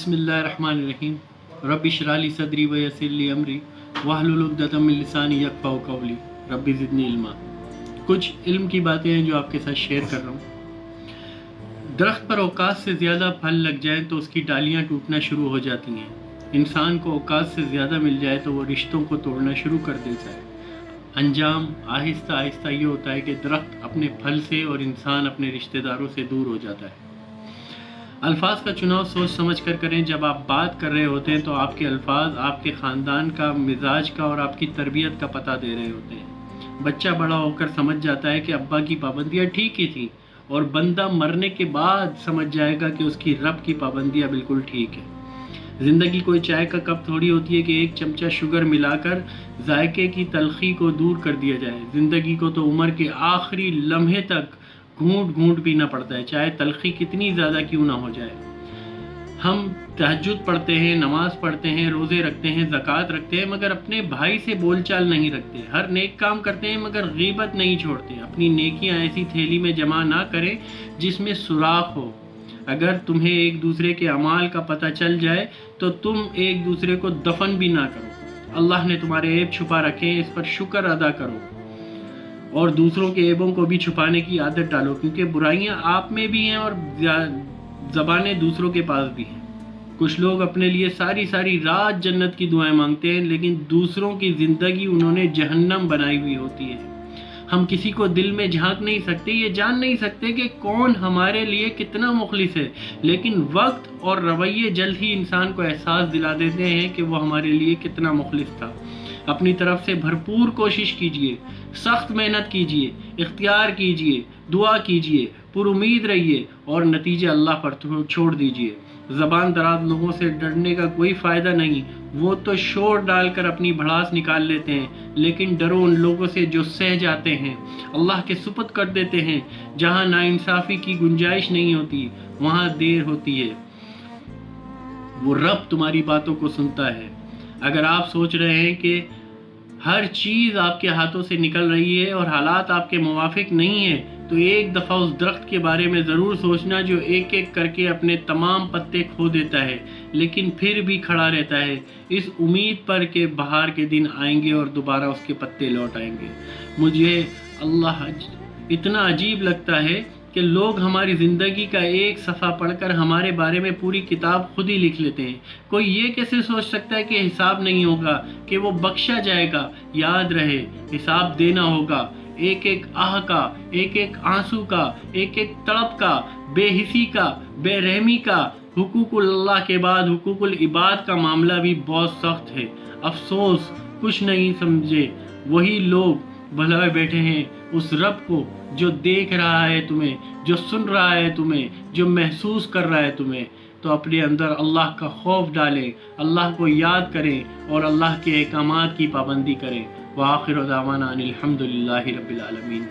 बिस्मिल्लाहिर्रहमानिर्रहीम रब्बि इश्रह ली सदरी व यस्सिर ली अमरी वहलुल उक़दतम मिन लिसानी यफ़क़हू क़ौली रब्बि ज़िदनी इल्मा। कुछ इल्म की बातें हैं जो आपके साथ शेयर कर रहा हूँ। दरख्त पर औकात से ज़्यादा फल लग जाए तो उसकी डालियाँ टूटना शुरू हो जाती हैं। इंसान को औकात से ज़्यादा मिल जाए तो वो रिश्तों को तोड़ना शुरू कर देता है। अंजाम आहिस्ता आहिस्ता ये होता है कि दरख्त अपने फल से और इंसान अपने रिश्तेदारों से दूर हो जाता है। अल्फाज का चुनाव सोच समझ कर करें। जब आप बात कर रहे होते हैं तो आपके अल्फाज आपके ख़ानदान का, मिजाज का और आपकी तरबियत का पता दे रहे होते हैं। बच्चा बड़ा होकर समझ जाता है कि अब्बा की पाबंदियाँ ठीक ही थी, और बंदा मरने के बाद समझ जाएगा कि उसकी रब की पाबंदियाँ बिल्कुल ठीक है। ज़िंदगी कोई चाय का कप थोड़ी होती है कि एक चमचा शुगर मिलाकर जायके की तलखी को दूर कर दिया जाए। ज़िंदगी को तो उम्र के आखिरी लम्हे तक घूंट घूंट पीना पड़ता है, चाहे तलखी कितनी ज़्यादा क्यों ना हो जाए। हम तहज्जुद पढ़ते हैं, नमाज पढ़ते हैं, रोज़े रखते हैं, ज़कात रखते हैं, मगर अपने भाई से बोलचाल नहीं रखते। हर नेक काम करते हैं मगर गीबत नहीं छोड़ते। अपनी नेकियां ऐसी थैली में जमा ना करें जिसमें सुराख हो। अगर तुम्हें एक दूसरे के अमाल का पता चल जाए तो तुम एक दूसरे को दफन भी ना करो। अल्लाह ने तुम्हारे ऐब छुपा रखे हैं, इस पर शुक्र अदा करो और दूसरों के ऐबों को भी छुपाने की आदत डालो, क्योंकि बुराइयां आप में भी हैं और ज़बानें दूसरों के पास भी हैं। कुछ लोग अपने लिए सारी सारी रात जन्नत की दुआएं मांगते हैं, लेकिन दूसरों की ज़िंदगी उन्होंने जहन्नम बनाई हुई होती है। हम किसी को दिल में झांक नहीं सकते, ये जान नहीं सकते कि कौन हमारे लिए कितना मुखलिस है, लेकिन वक्त और रवैये जल्द ही इंसान को एहसास दिला देते हैं कि वो हमारे लिए कितना मुखलिस था। अपनी तरफ से भरपूर कोशिश कीजिए, सख्त मेहनत कीजिए, इख्तियार कीजिए, दुआ कीजिए, पुरुमीद रहिए और नतीजा अल्लाह पर छोड़ दीजिए। ज़बान दराज लोगों से डरने का कोई फ़ायदा नहीं, वो तो शोर डालकर अपनी भड़ास निकाल लेते हैं, लेकिन डरो उन लोगों से जो सह जाते हैं, अल्लाह के सुपुर्द कर देते हैं। जहाँ नाइंसाफ़ी की गुंजाइश नहीं होती वहाँ देर होती है। वो रब तुम्हारी बातों को सुनता है। अगर आप सोच रहे हैं कि हर चीज़ आपके हाथों से निकल रही है और हालात आपके मुवाफिक नहीं है, तो एक दफ़ा उस दरख्त के बारे में ज़रूर सोचना जो एक एक करके अपने तमाम पत्ते खो देता है, लेकिन फिर भी खड़ा रहता है इस उम्मीद पर कि बहार के दिन आएंगे और दोबारा उसके पत्ते लौट आएंगे। मुझे अल्लाह इतना अजीब लगता है कि लोग हमारी ज़िंदगी का एक सफ़ा पढ़कर हमारे बारे में पूरी किताब खुद ही लिख लेते हैं। कोई ये कैसे सोच सकता है कि हिसाब नहीं होगा, कि वो बख्शा जाएगा। याद रहे, हिसाब देना होगा। एक एक आह का, एक एक आंसू का, एक एक तड़प का, बेहिसी का, बेरहमी का, हुकूकुल अल्लाह के बाद हुकूकुल इबाद का मामला भी बहुत सख्त है। अफसोस कुछ नहीं समझे वही लोग भला बैठे हैं उस रब को जो देख रहा है तुम्हें, जो सुन रहा है तुम्हें, जो महसूस कर रहा है तुम्हें। तो अपने अंदर अल्लाह का खौफ डालें, अल्लाह को याद करें और अल्लाह के अहकामात की पाबंदी करें। व आखिर दावाना अनिल हम्दुलिल्लाहि रब्बिल आलमीन।